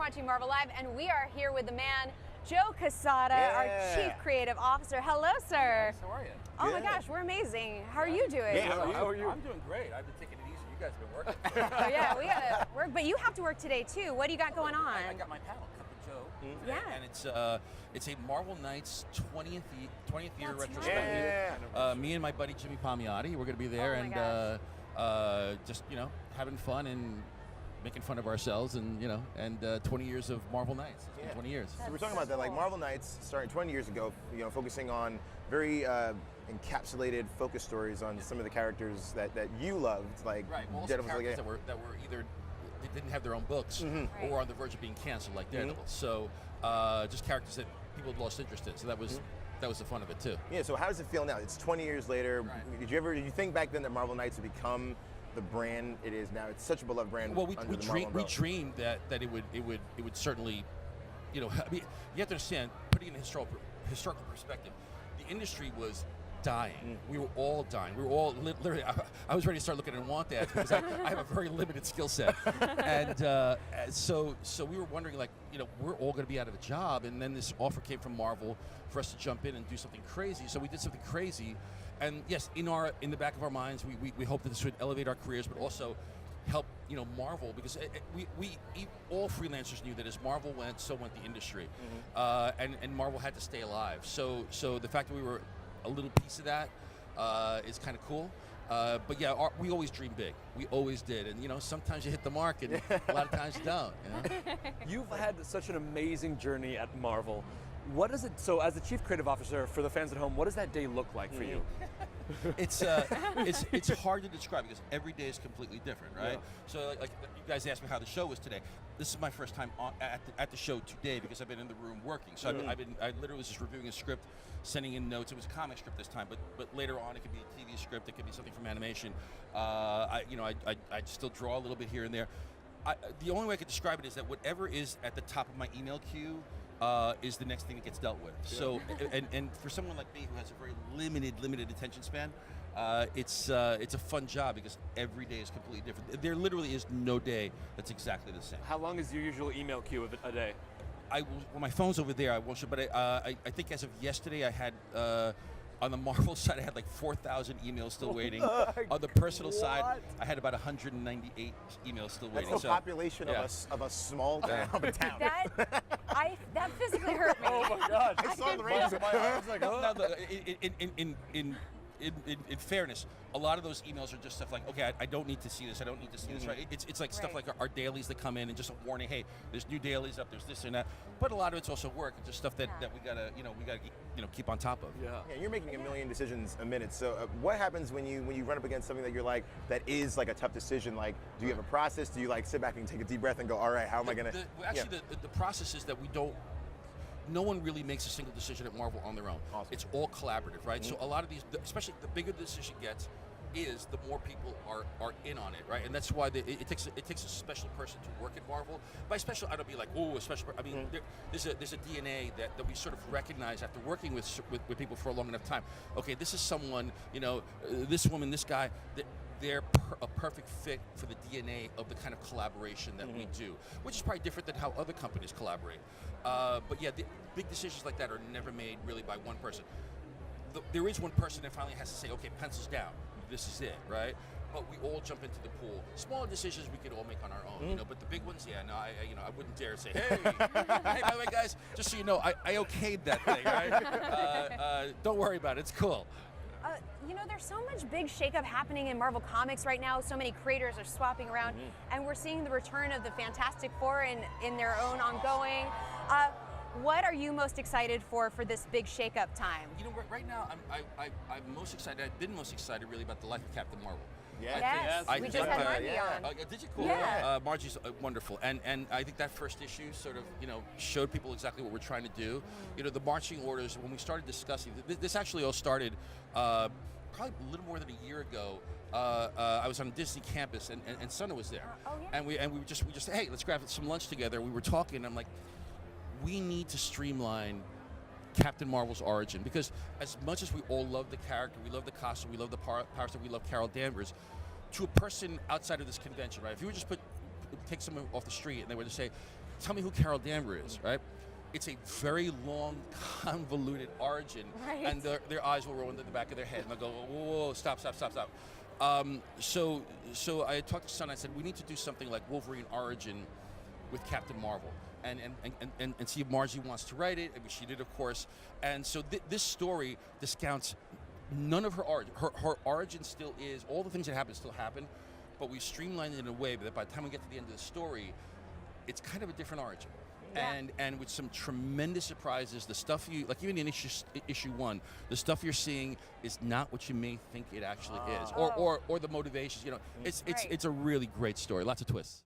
watching Marvel Live, and we are here with the man, Joe Quesada, our Chief Creative Officer. Hello, sir. How are you? Oh my gosh, we're amazing. How are you doing? Yeah, how are you? I'm doing great. I've been taking it easy. You guys have been working. Oh yeah, we gotta work, but you have to work today too. What do you got going on? I got my panel, Cut the Joe. Yeah. And it's a Marvel Knights 20th year That's retrospective. right. Me and my buddy Jimmy Palmiotti, we're going to be there just having fun and making fun of ourselves, and 20 years of Marvel Knights. It's been 20 years. So we're talking about that, like Marvel Knights started 20 years ago, focusing on very encapsulated focus stories on some of the characters that you loved, like Well, Daredevil, characters that were either they didn't have their own books or on the verge of being canceled, like Daredevil. So just characters that people had lost interest in. So that was the fun of it too. Yeah. So how does it feel now? It's 20 years later. Right. Did you think back then that Marvel Knights would become the brand it is now? It's such a beloved brand. Well, we dreamed that it would certainly, you have to understand, putting it in historical perspective, the industry was dying. We were all dying. We were all literally. I was ready to start looking at want ads because I have a very limited skill set, and so we were wondering, like, we're all going to be out of a job, and then this offer came from Marvel for us to jump in and do something crazy. So we did something crazy, and yes, in the back of our minds, we hoped that this would elevate our careers, but also help Marvel, because we all freelancers knew that as Marvel went, so went the industry, and Marvel had to stay alive. So the fact that we were a little piece of that is kind of cool. But yeah, we always dream big. We always did. And sometimes you hit the mark, and a lot of times you don't. You've had such an amazing journey at Marvel. What is it? So, as the Chief Creative Officer, for the fans at home, what does that day look like for you? It's hard to describe because every day is completely different, right? Yeah. So like you guys asked me how the show was today. This is my first time at the show today because I've been in the room working. So I literally was just reviewing a script, sending in notes. It was a comic script this time, but later on it could be a TV script. It could be something from animation. I still draw a little bit here and there. The only way I could describe it is that whatever is at the top of my email queue is the next thing that gets dealt with. Yeah. So, and for someone like me who has a very limited attention span, it's a fun job because every day is completely different. There literally is no day that's exactly the same. How long is your usual email queue of a day? Well, my phone's over there. I won't show, but I think as of yesterday, I had. On the Marvel side, I had like 4,000 emails still waiting. On the personal side, I had about 198 emails still waiting. That's the population of a small town. That physically hurt me. Oh my God! I saw the ratings in my eyes. I was like, oh. In fairness, a lot of those emails are just stuff like, okay, I don't need to see this. I don't need to see this. Right? It's like stuff like our dailies that come in and just a warning. Hey, there's new dailies up. There's this and that. But a lot of it's also work. It's just stuff that we gotta keep on top of. Yeah. You're making a million decisions a minute. So what happens when you run up against something that you're like that is like a tough decision? Like, do you have a process? Do you like sit back and take a deep breath and go, all right, how am I gonna? The process is that we don't. No one really makes a single decision at Marvel on their own. Awesome. It's all collaborative, right? So a lot of these, especially the bigger the decision gets, is the more people are in on it, right? And that's why it takes a special person to work at Marvel. By special, I don't mean like, oh, a special. I mean, there's a DNA that we sort of recognize after working with people for a long enough time. Okay, this is someone, this woman, this guy. They're a perfect fit for the DNA of the kind of collaboration that we do, which is probably different than how other companies collaborate. But yeah, the big decisions like that are never made really by one person. There is one person that finally has to say, okay, pencils down, this is it, right? But we all jump into the pool. Smaller decisions we could all make on our own, but the big ones, I wouldn't dare say, hey, by the way, guys, just so you know, I okayed that thing, right? Don't worry about it, it's cool. There's so much big shakeup happening in Marvel Comics right now. So many creators are swapping around, and we're seeing the return of the Fantastic Four in their own ongoing. What are you most excited for this big shakeup time? Right now, I'm most excited. I've been most excited really about the life of Captain Marvel. Yes, we just had Margie on. Did you? Cool. Yeah. Margie's wonderful, and I think that first issue sort of showed people exactly what we're trying to do. The marching orders. When we started discussing this, actually all started probably a little more than a year ago. I was on a Disney campus, and Sana was there, and we just said, hey, let's grab some lunch together. We were talking, and I'm like, we need to streamline Captain Marvel's origin, because as much as we all love the character, we love the costume, we love the powers, we love Carol Danvers, to a person outside of this convention, right? If you would just put take someone off the street and they were to say, "Tell me who Carol Danvers is," right? It's a very long, convoluted origin, Right. and their eyes will roll into the back of their head, and they'll go, "Whoa, whoa, stop, stop, stop, stop." So I talked to Son. I said, we need to do something like Wolverine origin with Captain Marvel, and see if Margie wants to write it. I mean, she did, of course. And so this story discounts none of her origin. Her origin still is, all the things that happen still happen, but we've streamlined it in a way that by the time we get to the end of the story, it's kind of a different origin. Yeah. And with some tremendous surprises. The stuff you, like even in issue 1, the stuff you're seeing is not what you may think it actually is, or the motivations. You know, it's Right. it's a really great story. Lots of twists.